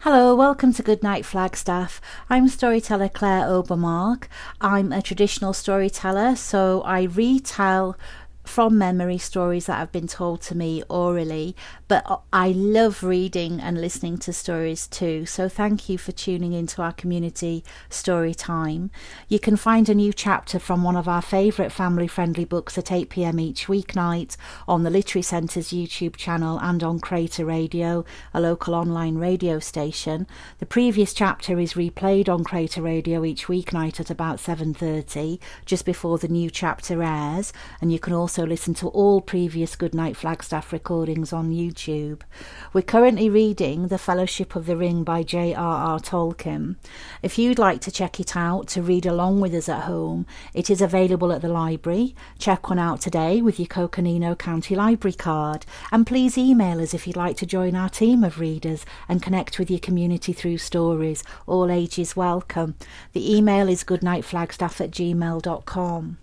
Hello, welcome to Goodnight Flagstaff. I'm storyteller Claire Obermarck. I'm a traditional storyteller, so I retell from memory stories that have been told to me orally, but I love reading and listening to stories too, so thank you for tuning into our community story time. You can find a new chapter from one of our favourite family-friendly books at 8 p.m. each weeknight on the Literary Centre's YouTube channel and on Crater Radio, a local online radio station. The previous chapter is replayed on Crater Radio each weeknight at about 7:30, just before the new chapter airs, and you can also listen to all previous Goodnight Flagstaff recordings on YouTube. We're currently reading The Fellowship of the Ring by J.R.R. Tolkein. If you'd like to check it out to read along with us at home, it is available at the library. Check one out today with your Coconino County Library card, and please email us if you'd like to join our team of readers and connect with your community through stories. All ages welcome. The email is goodnightflagstaff@gmail.com.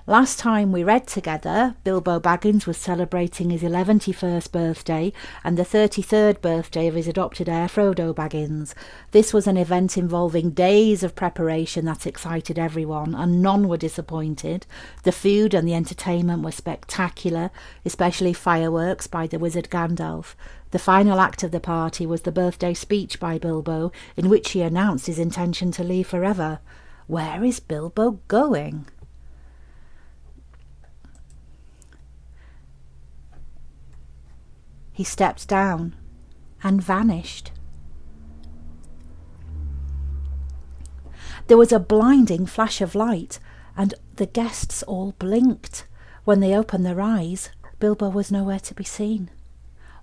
Last time we read together, Bilbo Baggins was celebrating his 11th birthday and the 33rd birthday of his adopted heir Frodo Baggins. This was an event involving days of preparation that excited everyone, and none were disappointed. The food and the entertainment were spectacular, especially fireworks by the wizard Gandalf. The final act of the party was the birthday speech by Bilbo, in which he announced his intention to leave forever. Where is Bilbo going? He stepped down and vanished. There was a blinding flash of light, and the guests all blinked. When they opened their eyes, Bilbo was nowhere to be seen.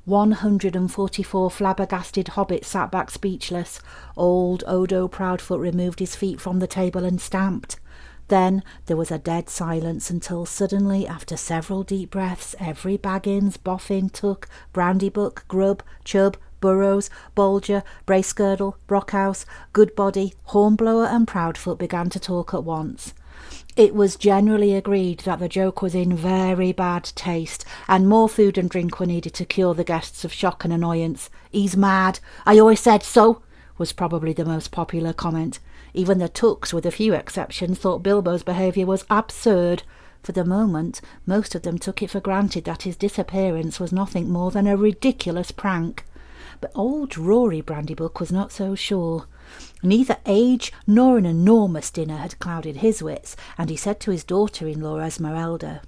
144 flabbergasted hobbits sat back speechless. Old Odo Proudfoot removed his feet from the table and stamped. Then there was a dead silence until suddenly, after several deep breaths, every Baggins, Boffin, Tuck, Brandybuck, Grubb, Chubb, Burrows, Bolger, Bracegirdle, Brockhouse, Goodbody, Hornblower and Proudfoot began to talk at once. It was generally agreed that the joke was in very bad taste, and more food and drink were needed to cure the guests of shock and annoyance. "He's mad. I always said so," was probably the most popular comment. Even the Tucks, with a few exceptions, thought Bilbo's behaviour was absurd. For the moment, most of them took it for granted that his disappearance was nothing more than a ridiculous prank. But old Rory Brandybuck was not so sure. Neither age nor an enormous dinner had clouded his wits, and he said to his daughter-in-law Esmeralda,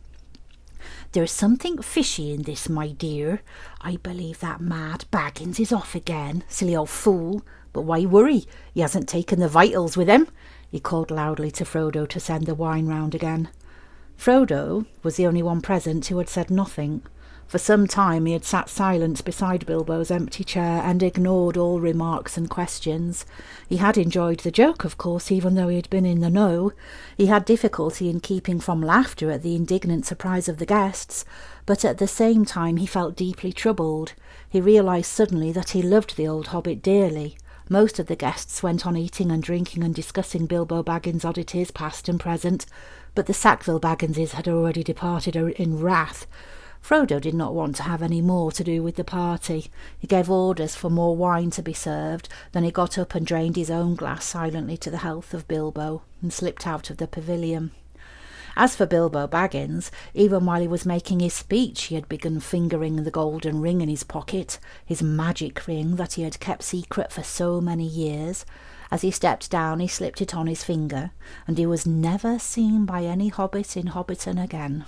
"There's something fishy in this, my dear. I believe that mad Baggins is off again, silly old fool. But why worry? He hasn't taken the vitals with him," he called loudly to Frodo to send the wine round again. Frodo was the only one present who had said nothing. For some time he had sat silent beside Bilbo's empty chair and ignored all remarks and questions. He had enjoyed the joke, of course, even though he had been in the know. He had difficulty in keeping from laughter at the indignant surprise of the guests, but at the same time he felt deeply troubled. He realised suddenly that he loved the old hobbit dearly. Most of the guests went on eating and drinking and discussing Bilbo Baggins' oddities, past and present, but the Sackville Bagginses had already departed in wrath. Frodo did not want to have any more to do with the party. He gave orders for more wine to be served, then he got up and drained his own glass silently to the health of Bilbo, and slipped out of the pavilion. As for Bilbo Baggins, even while he was making his speech, he had begun fingering the golden ring in his pocket, his magic ring that he had kept secret for so many years. As he stepped down, he slipped it on his finger, and he was never seen by any hobbit in Hobbiton again.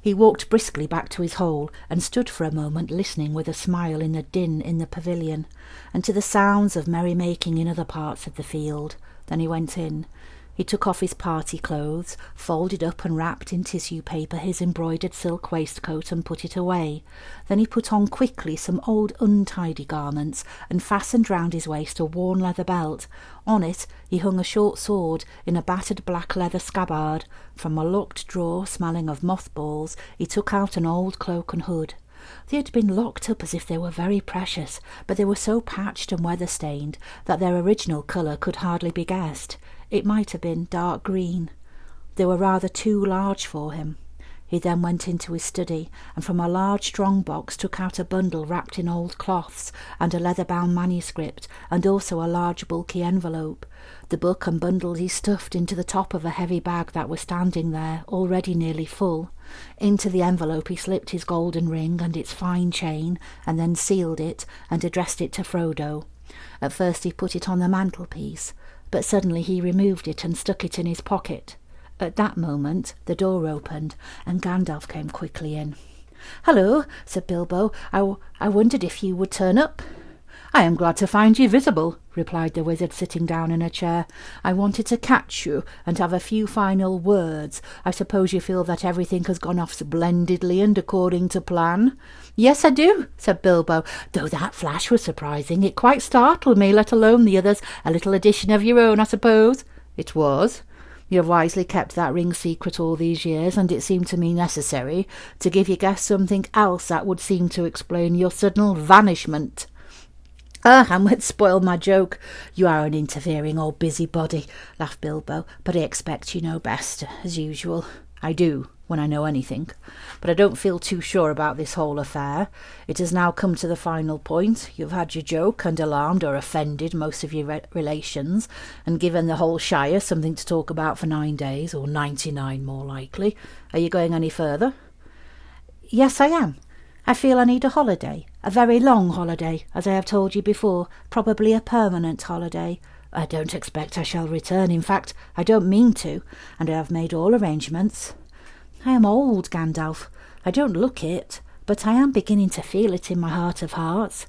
He walked briskly back to his hole and stood for a moment listening with a smile in the din in the pavilion, and to the sounds of merrymaking in other parts of the field. Then he went in. He took off his party clothes, folded up and wrapped in tissue paper his embroidered silk waistcoat and put it away. Then he put on quickly some old untidy garments and fastened round his waist a worn leather belt. On it he hung a short sword in a battered black leather scabbard. From a locked drawer smelling of mothballs he took out an old cloak and hood. They had been locked up as if they were very precious, but they were so patched and weather-stained that their original colour could hardly be guessed. It might have been dark green. They were rather too large for him. He then went into his study, and from a large strong box took out a bundle wrapped in old cloths, and a leather-bound manuscript, and also a large bulky envelope. The book and bundle he stuffed into the top of a heavy bag that was standing there, already nearly full. Into the envelope he slipped his golden ring and its fine chain, and then sealed it, and addressed it to Frodo. At first he put it on the mantelpiece, but suddenly he removed it and stuck it in his pocket. At that moment the door opened, and Gandalf came quickly in. "Hello," said Bilbo. I wondered if you would turn up." "I am glad to find you visible," replied the wizard, sitting down in a chair. "I wanted to catch you and have a few final words. I suppose you feel that everything has gone off splendidly and according to plan?" "Yes, I do," said Bilbo, "though that flash was surprising. It quite startled me, let alone the others. A little addition of your own, I suppose?" "It was. You have wisely kept that ring secret all these years, and it seemed to me necessary to give your guest something else that would seem to explain your sudden vanishment." "Hamlet spoiled my joke. You are an interfering old busybody," laughed Bilbo, "but I expect you know best, as usual." "I do, when I know anything. But I don't feel too sure about this whole affair. It has now come to the final point. You've had your joke and alarmed or offended most of your relations, and given the whole Shire something to talk about for 9 days, or 99 more likely. Are you going any further?" "Yes, I am. I feel I need a holiday, a very long holiday, as I have told you before, probably a permanent holiday. I don't expect I shall return. In fact, I don't mean to, and I have made all arrangements. I am old, Gandalf. I don't look it, but I am beginning to feel it in my heart of hearts.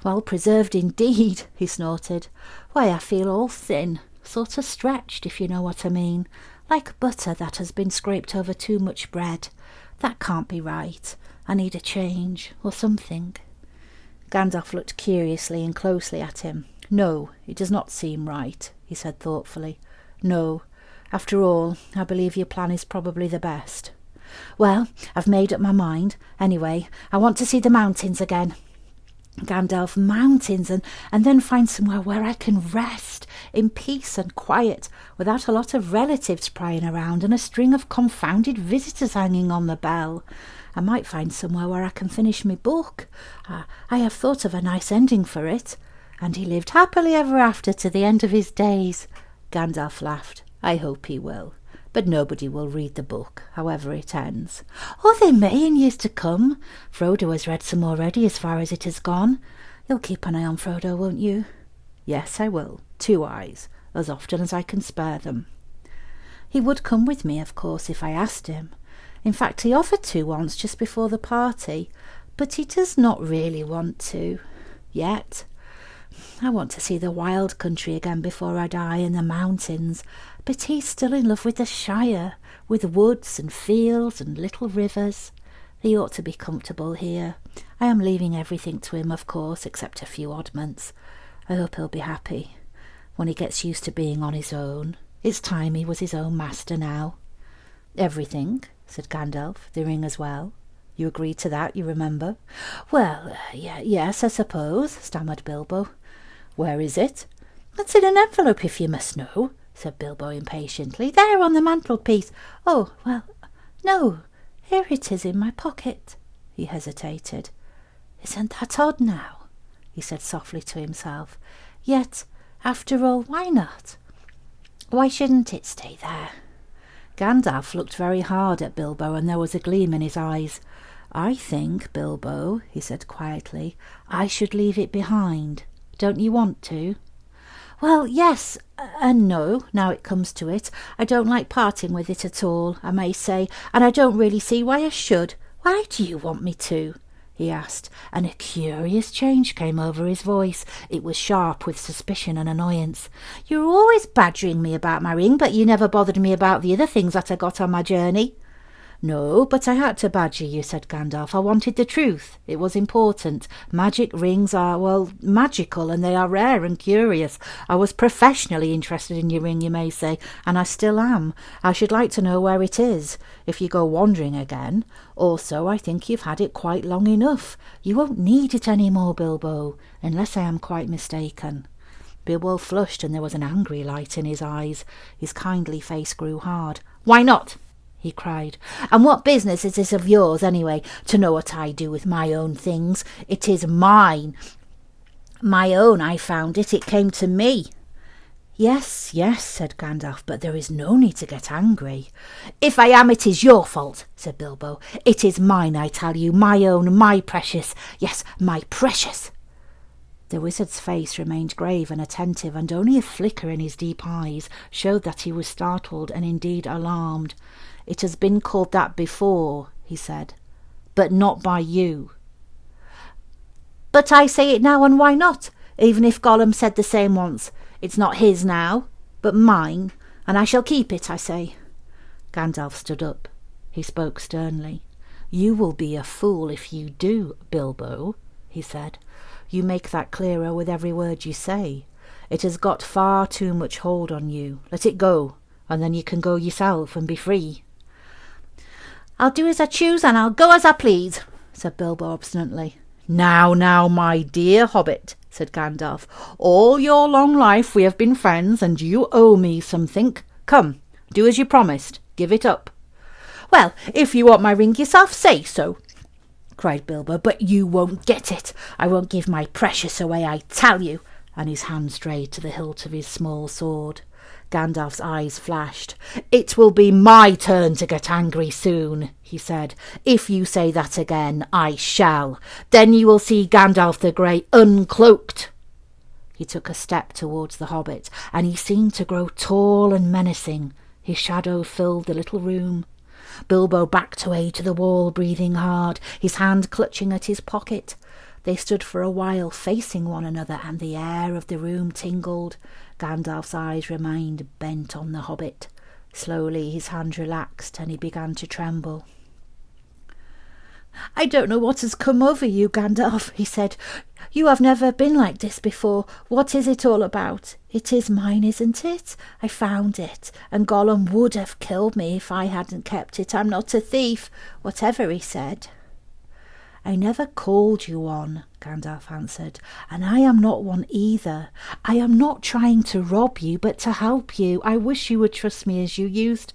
Well preserved indeed," he snorted. "Why, I feel all thin, sort of stretched, if you know what I mean, like butter that has been scraped over too much bread. That can't be right. I need a change, or something." Gandalf looked curiously and closely at him. "No, it does not seem right," he said thoughtfully. "No. After all, I believe your plan is probably the best." "Well, I've made up my mind. Anyway, I want to see the mountains again." "Gandalf, mountains, and then find somewhere where I can rest, in peace and quiet, without a lot of relatives prying around and a string of confounded visitors hanging on the bell. I might find somewhere where I can finish my book. I have thought of a nice ending for it. And he lived happily ever after to the end of his days." Gandalf laughed. "I hope he will. But nobody will read the book, however it ends." "Oh, they may in years to come. Frodo has read some already, as far as it has gone. You'll keep an eye on Frodo, won't you?" "Yes, I will. 2 eyes, as often as I can spare them." "He would come with me, of course, if I asked him. In fact, he offered to once, just before the party. But he does not really want to. Yet. I want to see the wild country again before I die, and the mountains. But he's still in love with the Shire, with woods and fields and little rivers. He ought to be comfortable here. I am leaving everything to him, of course, except a few oddments. I hope he'll be happy when he gets used to being on his own. It's time he was his own master now." "Everything," said Gandalf, "the ring as well. You agreed to that, you remember?" "Well, yes, I suppose," stammered Bilbo. "Where is it?" "It's in an envelope, if you must know," said Bilbo impatiently. "There on the mantelpiece. Oh, well, no, here it is in my pocket." He hesitated. "Isn't that odd now?" he said softly to himself. "Yet, after all, why not? Why shouldn't it stay there?" Gandalf looked very hard at Bilbo, and there was a gleam in his eyes. "I think, Bilbo," he said quietly, "I should leave it behind. Don't you want to?" "Well, yes, and no, now it comes to it. I don't like parting with it at all, I may say, and I don't really see why I should. Why do you want me to?" he asked, and a curious change came over his voice. It was sharp with suspicion and annoyance. "You're always badgering me about my ring, but you never bothered me about the other things that I got on my journey." "No, but I had to badger you," said Gandalf. "I wanted the truth. It was important. Magic rings are, well, magical, and they are rare and curious. I was professionally interested in your ring, you may say, and I still am. I should like to know where it is, if you go wandering again. Also, I think you've had it quite long enough. You won't need it any more, Bilbo, unless I am quite mistaken." Bilbo flushed, and there was an angry light in his eyes. His kindly face grew hard. "Why not?" he cried. "And what business is this of yours, anyway, to know what I do with my own things? It is mine. My own, I found it. It came to me." "Yes, yes," said Gandalf, "but there is no need to get angry." "If I am, it is your fault," said Bilbo. "It is mine, I tell you, my own, my precious. Yes, my precious." The wizard's face remained grave and attentive, and only a flicker in his deep eyes showed that he was startled and indeed alarmed. "It has been called that before," he said, "but not by you." "But I say it now, and why not? Even if Gollum said the same once. It's not his now, but mine, and I shall keep it, I say." Gandalf stood up. He spoke sternly. "You will be a fool if you do, Bilbo," he said. "You make that clearer with every word you say. It has got far too much hold on you. Let it go, and then you can go yourself and be free." "I'll do as I choose, and I'll go as I please," said Bilbo obstinately. Now, my dear hobbit," said Gandalf, "all your long life we have been friends, and you owe me something. Come, do as you promised. Give it up." "Well, if you want my ring yourself, say so," cried Bilbo, "but you won't get it. I won't give my precious away, I tell you," and his hand strayed to the hilt of his small sword. Gandalf's eyes flashed. "It will be my turn to get angry soon," he said. "If you say that again, I shall. Then you will see Gandalf the Grey uncloaked." He took a step towards the hobbit, and he seemed to grow tall and menacing. His shadow filled the little room. Bilbo backed away to the wall, breathing hard, his hand clutching at his pocket. They stood for a while facing one another, and the air of the room tingled. Gandalf's eyes remained bent on the hobbit. Slowly his hand relaxed, and he began to tremble. "I don't know what has come over you, Gandalf," he said. "You have never been like this before. What is it all about? It is mine, isn't it? I found it, and Gollum would have killed me if I hadn't kept it. I'm not a thief, whatever he said." "I never called you one," Gandalf answered, "and I am not one either. I am not trying to rob you, but to help you. I wish you would trust me as you used."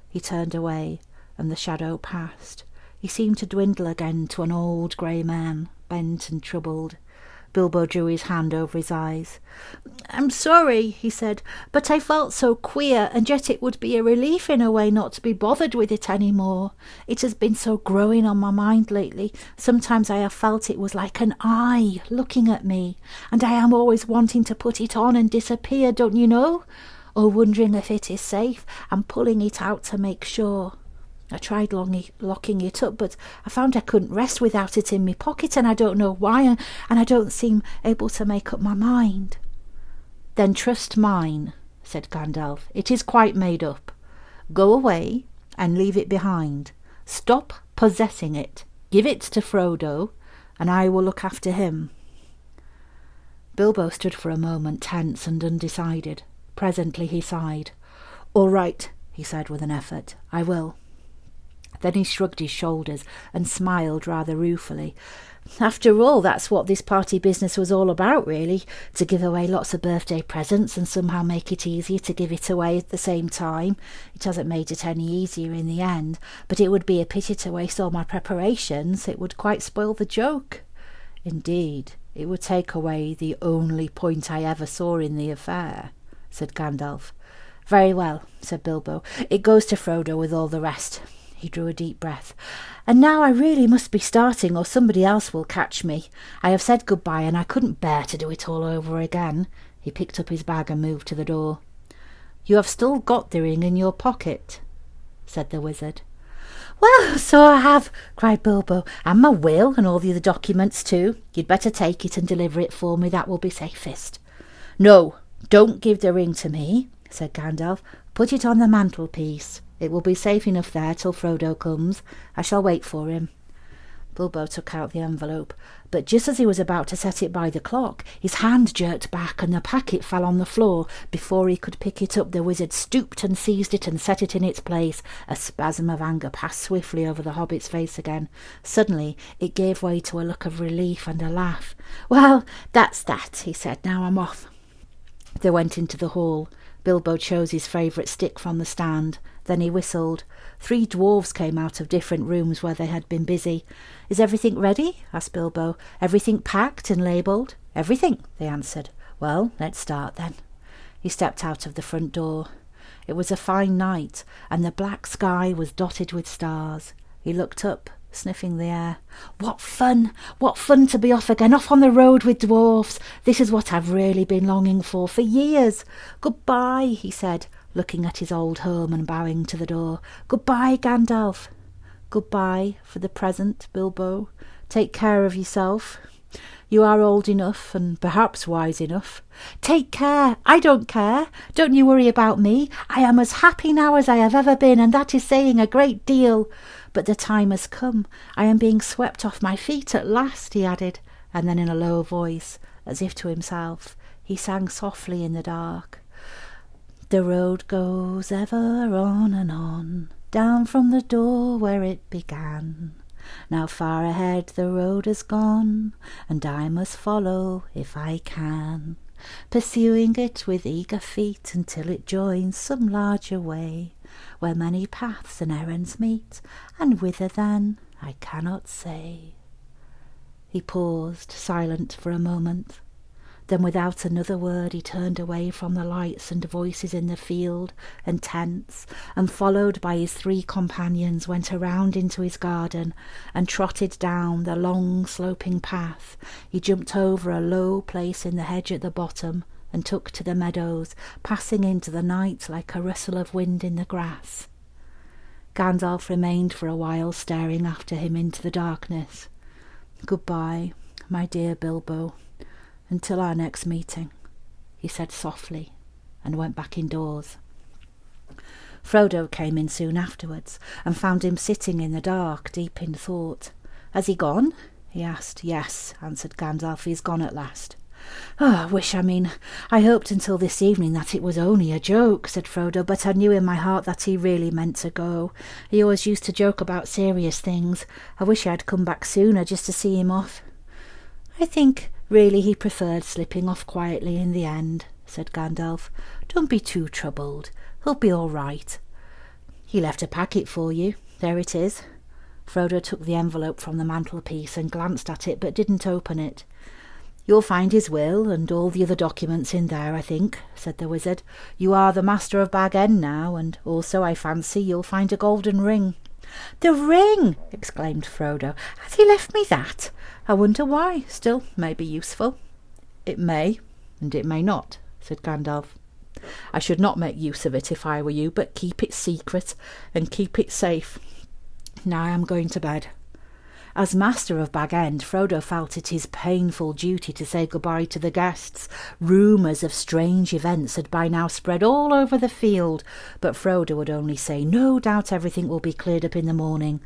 He turned away, and the shadow passed. He seemed to dwindle again to an old grey man, bent and troubled. Bilbo drew his hand over his eyes. "I'm sorry," he said, "but I felt so queer, and yet it would be a relief in a way not to be bothered with it any more. It has been so growing on my mind lately. Sometimes I have felt it was like an eye looking at me, and I am always wanting to put it on and disappear, don't you know? Or wondering if it is safe, and pulling it out to make sure. I tried locking it up, but I found I couldn't rest without it in my pocket, and I don't know why, and I don't seem able to make up my mind." "Then trust mine," said Gandalf. "It is quite made up. Go away and leave it behind. Stop possessing it. Give it to Frodo, and I will look after him." Bilbo stood for a moment tense and undecided. Presently he sighed. "All right," he said with an effort. "I will." Then he shrugged his shoulders and smiled rather ruefully. "After all, that's what this party business was all about, really, to give away lots of birthday presents and somehow make it easier to give it away at the same time. It hasn't made it any easier in the end, but it would be a pity to waste all my preparations. It would quite spoil the joke. Indeed, it would take away the only point I ever saw in the affair," said Gandalf. "Very well," said Bilbo. "It goes to Frodo with all the rest." He drew a deep breath. "And now I really must be starting, or somebody else will catch me. I have said goodbye, and I couldn't bear to do it all over again." He picked up his bag and moved to the door. "You have still got the ring in your pocket," said the wizard. "Well, so I have," cried Bilbo, "and my will, and all the other documents too. You'd better take it and deliver it for me. That will be safest." "No, don't give the ring to me," said Gandalf. "Put it on the mantelpiece. It will be safe enough there till Frodo comes. I shall wait for him." Bilbo took out the envelope, but just as he was about to set it by the clock, his hand jerked back and the packet fell on the floor. Before he could pick it up, the wizard stooped and seized it and set it in its place. A spasm of anger passed swiftly over the hobbit's face again. Suddenly it gave way to a look of relief and a laugh. "Well, that's that," he said. "Now I'm off." They went into the hall. Bilbo chose his favourite stick from the stand Then he whistled. 3 dwarfs came out of different rooms where they had been busy. "Is everything ready?" asked Bilbo. "Everything packed and labelled?" "Everything," they answered. "Well, let's start then." He stepped out of the front door. It was a fine night, and the black sky was dotted with stars. He looked up, sniffing the air. "What fun! What fun to be off again, off on the road with dwarfs! This is what I've really been longing for years. Goodbye," he said, looking at his old home and bowing to the door. "Goodbye, Gandalf." "Goodbye for the present, Bilbo. Take care of yourself. You are old enough and perhaps wise enough." "Take care! I don't care. Don't you worry about me. I am as happy now as I have ever been, and that is saying a great deal. But the time has come. I am being swept off my feet at last," he added, and then in a low voice, as if to himself, he sang softly in the dark. "The road goes ever on and on, down from the door where it began. Now far ahead the road has gone, and I must follow if I can, pursuing it with eager feet until it joins some larger way, where many paths and errands meet, and whither then I cannot say." He paused, silent for a moment. Then without another word he turned away from the lights and voices in the field and tents, and followed by his 3 companions went around into his garden and trotted down the long sloping path. He jumped over a low place in the hedge at the bottom and took to the meadows, passing into the night like a rustle of wind in the grass. Gandalf remained for a while staring after him into the darkness. "Goodbye, my dear Bilbo. Until our next meeting," he said softly, and went back indoors. Frodo came in soon afterwards, and found him sitting in the dark, deep in thought. "Has he gone?" he asked. "Yes," answered Gandalf, "he's gone at last." "I hoped until this evening that it was only a joke," said Frodo, "but I knew in my heart that he really meant to go. He always used to joke about serious things. I wish I had come back sooner just to see him off." "I think really he preferred slipping off quietly in the end," said Gandalf. "Don't be too troubled. He'll be all right. He left a packet for you. There it is." Frodo took the envelope from the mantelpiece and glanced at it, but didn't open it. "You'll find his will and all the other documents in there, I think," said the wizard. "You are the master of Bag End now, and also, I fancy, you'll find a golden ring." "The ring!" exclaimed Frodo. "Has he left me that? I wonder why. Still, may be useful." "It may, and it may not," said Gandalf. "I should not make use of it if I were you, but keep it secret and keep it safe. Now I am going to bed." As master of Bag End, Frodo felt it his painful duty to say goodbye to the guests. Rumours of strange events had by now spread all over the field, but Frodo would only say, "No doubt everything will be cleared up in the morning."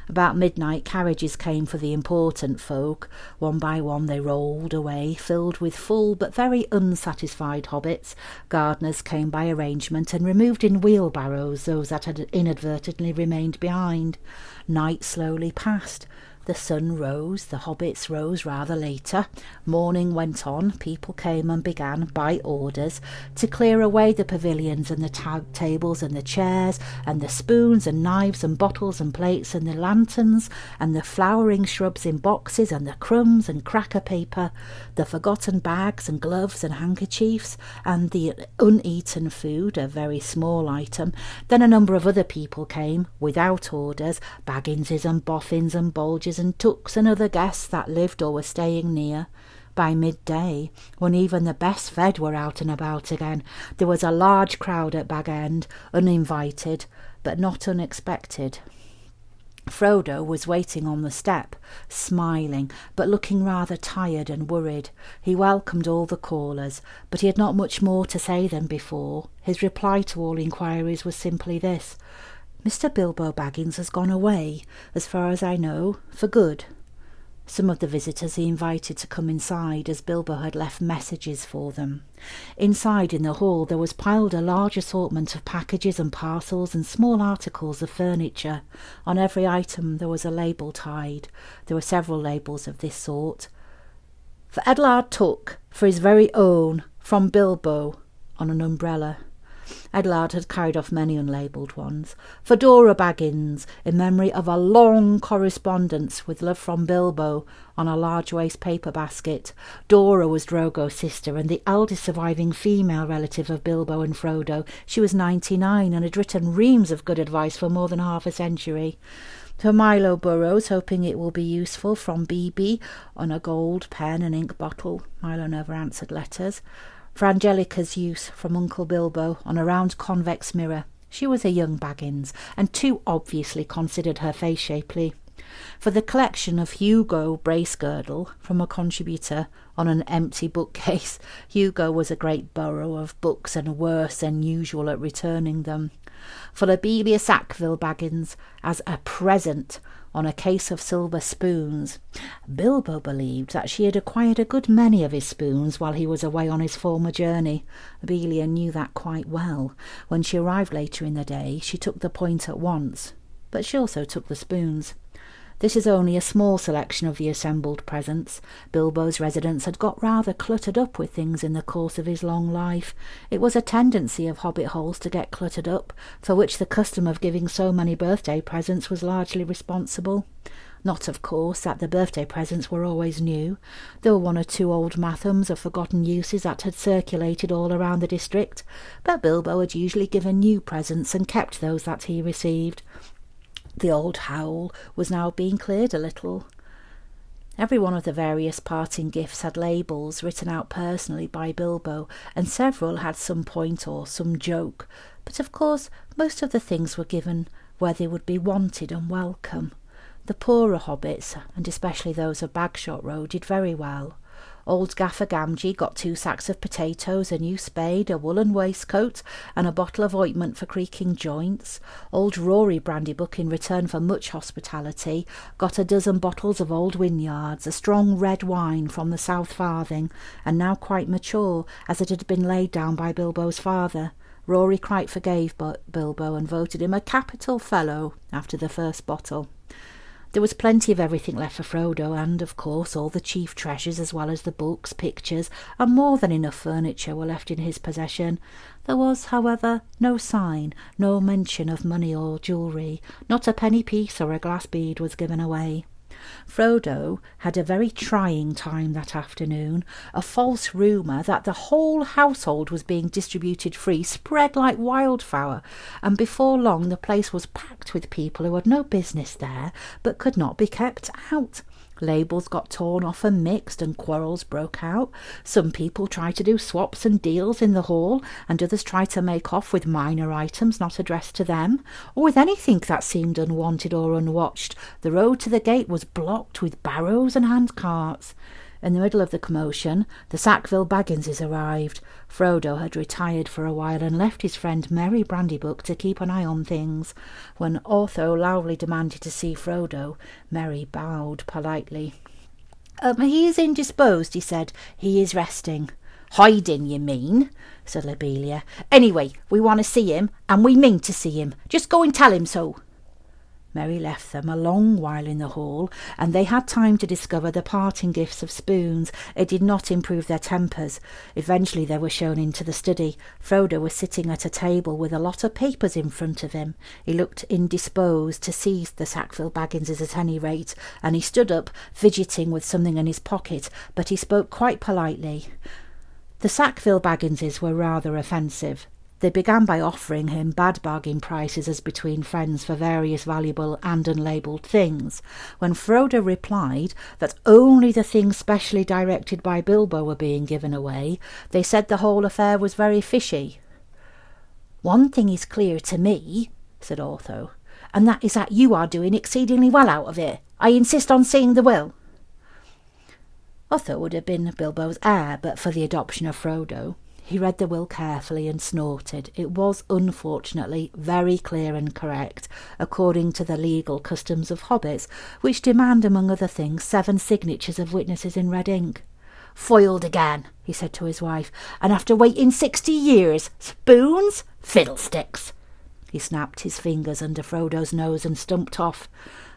About midnight carriages came for the important folk. One by one they rolled away, filled with full but very unsatisfied hobbits. Gardeners came by arrangement and removed in wheelbarrows those that had inadvertently remained behind. Night slowly passed. The sun rose, the hobbits rose rather later. Morning went on, people came and began, by orders, to clear away the pavilions and the tables and the chairs and the spoons and knives and bottles and plates and the lanterns and the flowering shrubs in boxes and the crumbs and cracker paper, the forgotten bags and gloves and handkerchiefs and the uneaten food, a very small item. Then a number of other people came, without orders, Bagginses and Boffins and Bolgers and Tooks and other guests that lived or were staying near. By midday, when even the best fed were out and about again, there was a large crowd at Bag End, uninvited, but not unexpected. Frodo was waiting on the step, smiling, but looking rather tired and worried. He welcomed all the callers, but he had not much more to say than before. His reply to all inquiries was simply this: "Mr. Bilbo Baggins has gone away, as far as I know, for good." Some of the visitors he invited to come inside, as Bilbo had left messages for them. Inside in the hall there was piled a large assortment of packages and parcels and small articles of furniture. On every item there was a label tied. There were several labels of this sort: "For Edelard Took, for his very own, from Bilbo," on an umbrella. Edlard had carried off many unlabelled ones. For Dora Baggins, in memory of a long correspondence with love from Bilbo on a large waste paper basket. Dora was Drogo's sister and the eldest surviving female relative of Bilbo and Frodo. She was 99 and had written reams of good advice for more than half a century. For Milo Burrows, hoping it will be useful, from BB, on a gold pen and ink bottle. Milo never answered letters. For Angelica's use, from Uncle Bilbo, on a round convex mirror. She was a young Baggins, and too obviously considered her face shapely. For the collection of Hugo Bracegirdle, from a contributor, on an empty bookcase. Hugo was a great borrower of books and worse than usual at returning them. For Lobelia Sackville Baggins, as a present, on a case of silver spoons. Bilbo believed that she had acquired a good many of his spoons while he was away on his former journey. Lobelia knew that quite well. When she arrived later in the day, she took the point at once, but she also took the spoons. This is only a small selection of the assembled presents. Bilbo's residence had got rather cluttered up with things in the course of his long life. It was a tendency of hobbit holes to get cluttered up, for which the custom of giving so many birthday presents was largely responsible. Not, of course, that the birthday presents were always new. There were one or two old mathams of forgotten uses that had circulated all around the district, but Bilbo had usually given new presents and kept those that he received. The old howl was now being cleared a little. Every one of the various parting gifts had labels written out personally by Bilbo, and several had some point or some joke. But of course most of the things were given where they would be wanted and welcome. The poorer hobbits, and especially those of Bagshot Road, did very well. Old Gaffer Gamgee got 2 sacks of potatoes, a new spade, a woolen waistcoat, and a bottle of ointment for creaking joints. Old Rory Brandybuck, in return for much hospitality, got a dozen bottles of old Wynyards, a strong red wine from the South Farthing, and now quite mature, as it had been laid down by Bilbo's father. Rory quite forgave Bilbo and voted him a capital fellow after the first bottle. There was plenty of everything left for Frodo, and, of course, all the chief treasures, as well as the books, pictures, and more than enough furniture were left in his possession. There was, however, no sign, no mention of money or jewellery. Not a penny piece or a glass bead was given away. Frodo had a very trying time that afternoon. A false rumour that the whole household was being distributed free spread like wildfire, and before long the place was packed with people who had no business there, but could not be kept out. Labels got torn off and mixed, and quarrels broke out. Some people tried to do swaps and deals in the hall, and others tried to make off with minor items not addressed to them, or with anything that seemed unwanted or unwatched. The road to the gate was blocked with barrows and handcarts. In the middle of the commotion, the Sackville Bagginses arrived. Frodo had retired for a while and left his friend Merry Brandybuck to keep an eye on things. When Otho loudly demanded to see Frodo, Merry bowed politely. He is indisposed," he said. "He is resting." "Hiding, you mean?" said Lobelia. "Anyway, we want to see him, and we mean to see him. Just go and tell him so." Merry left them a long while in the hall, and they had time to discover the parting gifts of spoons. It did not improve their tempers. Eventually they were shown into the study. Frodo was sitting at a table with a lot of papers in front of him. He looked indisposed to seize the Sackville Bagginses at any rate, and he stood up, fidgeting with something in his pocket, but he spoke quite politely. The Sackville Bagginses were rather offensive. They began by offering him bad bargain prices as between friends for various valuable and unlabelled things. When Frodo replied that only the things specially directed by Bilbo were being given away, they said the whole affair was very fishy. "One thing is clear to me," said Otho, "and that is that you are doing exceedingly well out of it. I insist on seeing the will." Otho would have been Bilbo's heir but for the adoption of Frodo. He read the will carefully and snorted. It was, unfortunately, very clear and correct, according to the legal customs of hobbits, which demand, among other things, 7 signatures of witnesses in red ink. "Foiled again," he said to his wife, "and after waiting 60 years. Spoons? Fiddlesticks!" He snapped his fingers under Frodo's nose and stumped off.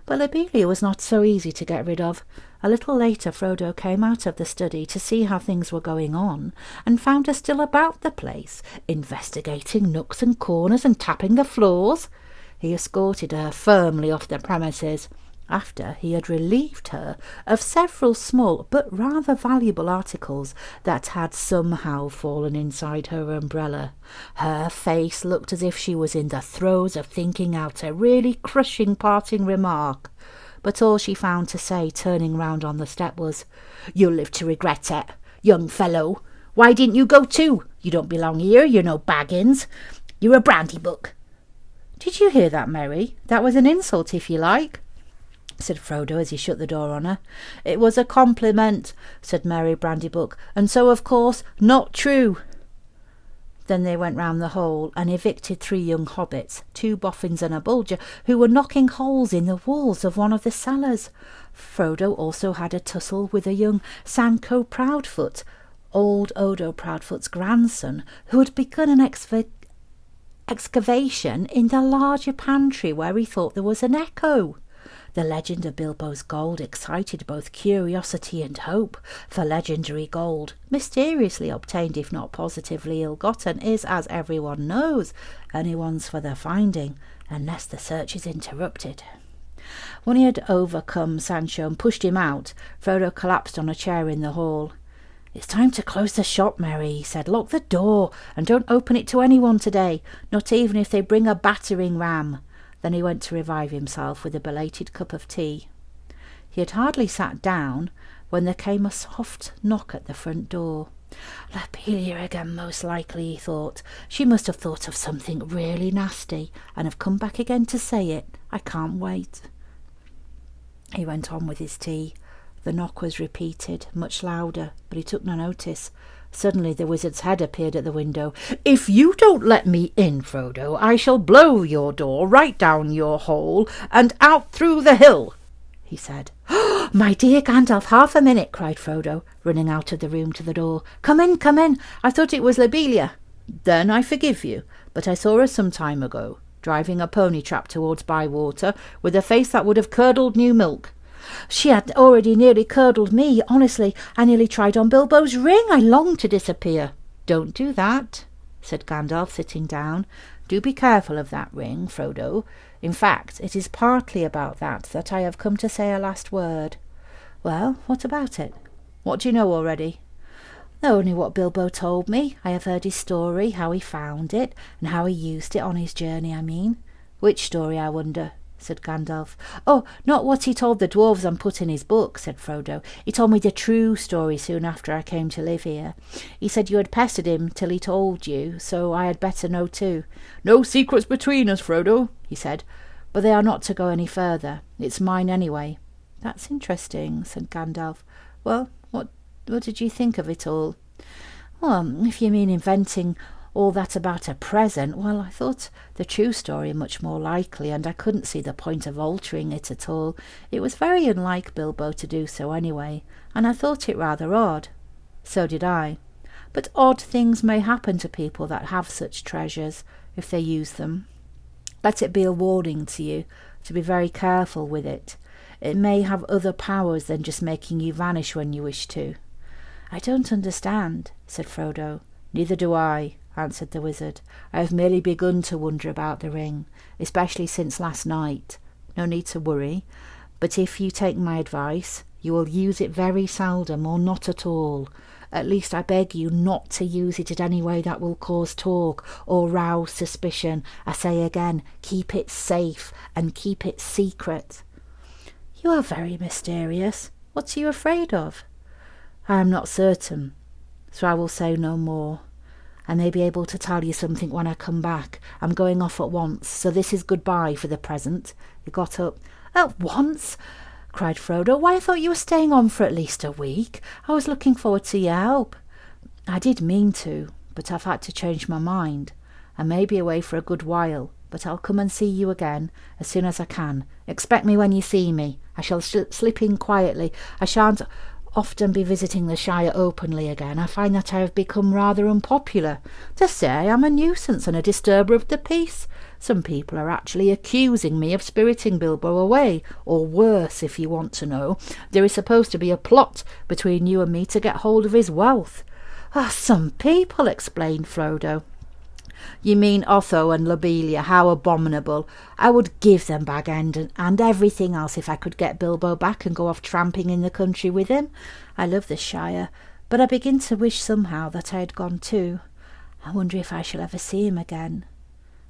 But Lobelia was not so easy to get rid of. A little later Frodo came out of the study to see how things were going on, and found her still about the place, investigating nooks and corners and tapping the floors. He escorted her firmly off the premises, after he had relieved her of several small but rather valuable articles that had somehow fallen inside her umbrella. Her face looked as if she was in the throes of thinking out a really crushing parting remark, but all she found to say, turning round on the step, was, "You'll live to regret it, young fellow. Why didn't you go too? You don't belong here, you're no Baggins. You're a brandy-book." "Did you hear that, Merry? That was an insult, if you like," said Frodo as he shut the door on her. "It was a compliment," said Merry Brandybook, "and so, of course, not true." Then they went round the hole and evicted 3 young hobbits, 2 boffins and a bulger, who were knocking holes in the walls of one of the cellars. Frodo also had a tussle with a young Sancho Proudfoot, old Odo Proudfoot's grandson, who had begun an excavation in the larger pantry where he thought there was an echo. The legend of Bilbo's gold excited both curiosity and hope, for legendary gold, mysteriously obtained if not positively ill-gotten, is, as everyone knows, anyone's for the finding, unless the search is interrupted. When he had overcome Sancho and pushed him out, Frodo collapsed on a chair in the hall. "It's time to close the shop, Merry," he said. "Lock the door, and don't open it to anyone today, not even if they bring a battering ram." Then he went to revive himself with a belated cup of tea. He had hardly sat down when there came a soft knock at the front door. "Lobelia again, most likely," he thought. "She must have thought of something really nasty, and have come back again to say it. I can't wait." He went on with his tea. The knock was repeated, much louder, but he took no notice. Suddenly the wizard's head appeared at the window. "If you don't let me in, Frodo, I shall blow your door right down your hole and out through the hill," he said. "My dear Gandalf, half a minute," cried Frodo, running out of the room to the door. Come in. I thought it was Lobelia." "Then I forgive you, but I saw her some time ago, driving a pony trap towards Bywater, with a face that would have curdled new milk." "She had already nearly curdled me. Honestly, I nearly tried on Bilbo's ring. I longed to disappear." "Don't do that," said Gandalf, sitting down. "Do be careful of that ring, Frodo. In fact, it is partly about that I have come to say a last word." "Well, what about it? What do you know already?" "Only what Bilbo told me. I have heard his story, how he found it, and how he used it on his journey, I mean." "Which story, I wonder?" said Gandalf. "Oh, not what he told the dwarves and put in his book," said Frodo. "He told me the true story soon after I came to live here. He said you had pestered him till he told you, so I had better know too." "No secrets between us, Frodo," he said, "but they are not to go any further. It's mine anyway." "That's interesting," said Gandalf. "Well, what did you think of it all?" "Well, if you mean inventing all that about a present, well, I thought the true story much more likely, and I couldn't see the point of altering it at all. It was very unlike Bilbo to do so anyway, and I thought it rather odd." "So did I. But odd things may happen to people that have such treasures, if they use them. Let it be a warning to you to be very careful with it. It may have other powers than just making you vanish when you wish to." "I don't understand," said Frodo. "Neither do I," answered the wizard. "I have merely begun to wonder about the ring, especially since last night. No need to worry, but if you take my advice, you will use it very seldom or not at all. At least I beg you not to use it in any way that will cause talk or rouse suspicion. I say again, keep it safe and keep it secret." "You are very mysterious. What are you afraid of?" "I am not certain, so I will say no more. I may be able to tell you something when I come back. I'm going off at once, so this is goodbye for the present." He got up. "At once?" cried Frodo. "Why, I thought you were staying on for at least a week. I was looking forward to your help." "I did mean to, but I've had to change my mind. I may be away for a good while, but I'll come and see you again as soon as I can. Expect me when you see me. I shall slip in quietly. I shan't often be visiting the Shire openly again. I find that I have become rather unpopular. To say I am a nuisance and a disturber of the peace. Some people are actually accusing me of spiriting Bilbo away, or worse, if you want to know. There is supposed to be a plot between you and me to get hold of his wealth." "Ah, some people," explained Frodo. "You mean Otho and Lobelia? How abominable. I would give them Bag End and everything else if I could get Bilbo back and go off tramping in the country with him. I love the Shire, but I begin to wish somehow that I had gone too. I wonder if I shall ever see him again."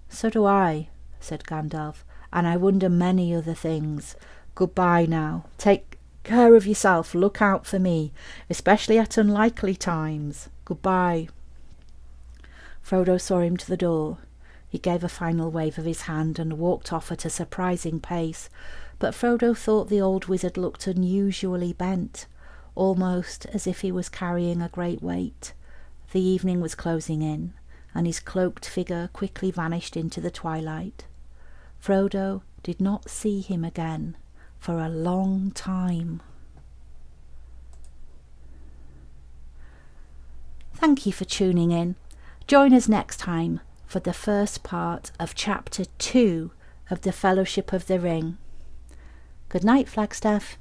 "So do I," said Gandalf, "and I wonder many other things. Goodbye now. Take care of yourself. Look out for me, especially at unlikely times. Goodbye." Frodo saw him to the door. He gave a final wave of his hand and walked off at a surprising pace, but Frodo thought the old wizard looked unusually bent, almost as if he was carrying a great weight. The evening was closing in, and his cloaked figure quickly vanished into the twilight. Frodo did not see him again for a long time. Thank you for tuning in. Join us next time for the first part of Chapter 2 of the Fellowship of the Ring. Good night, Flagstaff.